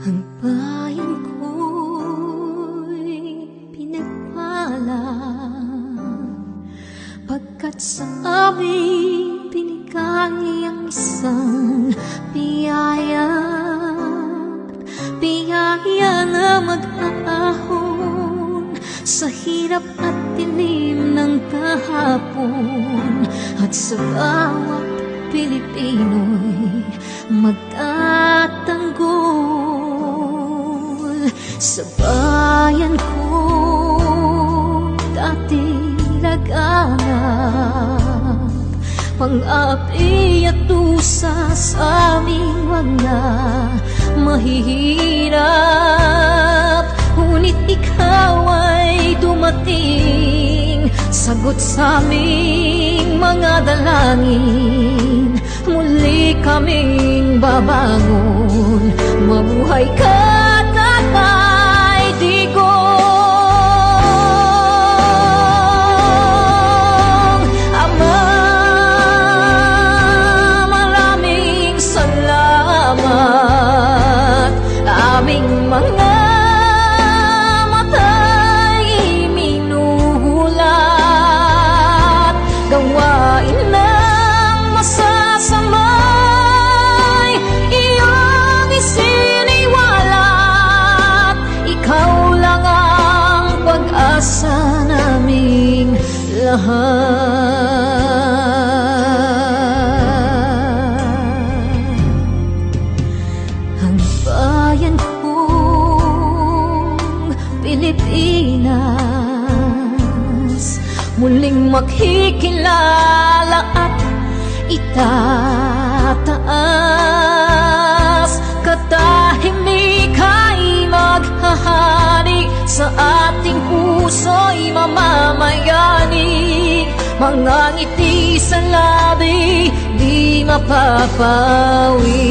Ang bayan ko'y pinagpala, pagkat sa amin binigay ang isang biyaya. Biyaya na mag-aahon sa hirap at dilim ng kahapon, at sa bawat Pilipino'y magtatanggol. Sa bayan ko dati laganap, pang-api at dusa sa aming mga mahihirap. Ngunit ikaw ay dumating, sagot sa aming mga dalangin. Muli kaming babangon, mabuhay ka, Tatay Digong. Ama, maraming salamat. Aming mga mata'y minuhulat, gawain ng masasamay iyong isiniwalat. Ikaw lang ang pag-asa naming lahat. Ang bayan kong Pilipinas muling makikilala at itataas. Katahimik ay maghahari sa ating puso'y mamamayani. Mga ngiti sa labi di mapapawi.